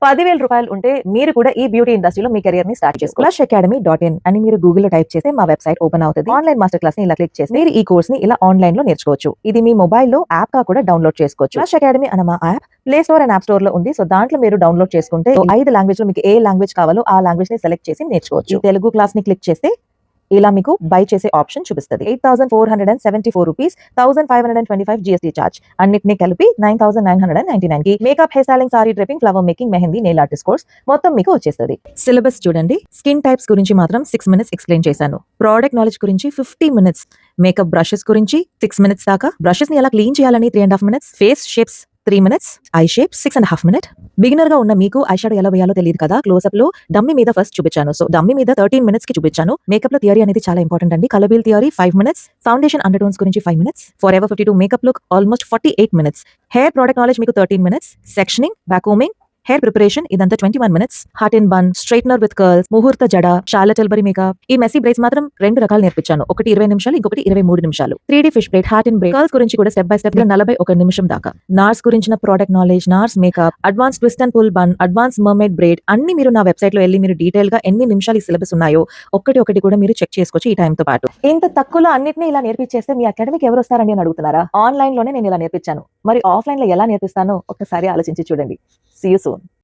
రూ. 10,000 ఉంటే మీరు కూడా ఈ బ్యూటీ ఇండస్ట్రీలో మీ కెరియర్ ని స్టార్ట్ చేసుకోవచ్చు. lushacademy.in అని మీరు గూగుల్ లో టైప్ చేస్తే మా వెబ్సైట్ ఓపెన్ అవుతుంది. ఆన్లైన్ మాస్టర్ క్లాస్ ని ఇలా క్లిక్ చేసి మీరు ఈ కోర్స్ ని ఇలా ఆన్లైన్ లో నేర్చుకోవచ్చు. ఇది మీ మొబైల్ లో యాప్ గా కూడా డౌన్లోడ్ చేసుకోవచ్చు. Lush Academy అన్న మా app play store and app store లో ఉంది. సో దాంట్లో మీరు డౌన్లోడ్ చేసుకుంటే 5 లాంగ్వేజ్ లో మీకు ఏ లాంగ్వేజ్ కావాలో ఆ లాంగ్వేజ్ ని సెలెక్ట్ చేసి నేర్చుకోవచ్చు. ఈ తెలుగు క్లాస్ ని క్లిక్ చేస్తే ఇలా మీకు బై చేసే ఆప్షన్ చూపిస్తుంది. 8,474 రూపీస్, 1,525 GST చార్జ్, అన్నిటిని కలిపి 9,999 కి makeup, hair styling, sorry draping, flower making, mehndi, nail artist course మొత్తం మీకు వచ్చేస్తుంది. సిలబస్ చూడండి. స్కిన్ టైప్స్ గురించి మాత్రం 6 minutes ఎక్స్ప్లెయిన్ చేశాను. ప్రోడక్ట్ నాలెడ్జ్ గురించి 50 minutes, మేకప్ బ్రషెస్ గురించి 6 minutes దాకా, బ్రషెస్ ని ఎలా క్లీన్ చేయాలని 3.5 minutes, face shapes 3 minutes, I shape 6.5 minutes. Beginner గా ఉన్న మీకు ఐ షాడో ఎలా వేయాలో తెలియదు కదా, క్లోజ్అప్ లో డమ్మీ మీద ఫస్ట్ చూపించాను. సో డమ్మీ మీద 13 minutes కి చూపించాను. మేకప్ లో థియరీ అనేది చాలా ఇంపార్టెంట్ అండి. Colour wheel theory 5 minutes, foundation undertones గురించి 5 minutes, forever 52 makeup look almost 48 minutes, hair product knowledge మీకు 13 minutes, sectioning, vacuuming, hair preparation ఇదంతా 21 minutes, heart and bun, straightener with curls, ముహూర్త జడ, Charlotte Tilbury makeup, ఈ messy braids మాత్రం 2 రకాలు నేర్పించాను. ఒకటి 20 నిమిషాలు, ఇంకొకటి 23 నిమిషాలు. 3D fish braid, heart and braid, curls గురించి కూడా స్టెప్ బై స్టెప్ 41 నిమిషం దాకా. నార్స్ గురించిన product knowledge, NARS makeup, advance twist and pull bun, advance mermaid braid, అన్ని మీరు నా వెబ్సైట్ లో వెళ్ళి మీరు డీటెయిల్ గా ఎన్ని నిమిషాలు ఈ సిలబస్ ఉన్నాయో ఒకటి కూడా మీరు చెక్ చేసుకోవచ్చు ఈ టైం తో పాటు. ఇంత తక్కువలో అన్నిటిని ఇలా నేర్పించేస్తే మీ అకాడమీకి ఎవరు వస్తారండి అని అడుగుతున్నారా? ఆన్లైన్ లోనే నేను ఇలా నేర్పించాను. మరి ఆఫ్లైన్ లో ఎలా నేర్పిస్తానో ఒక్కసారి ఆలోచించి చూడండి. See you soon.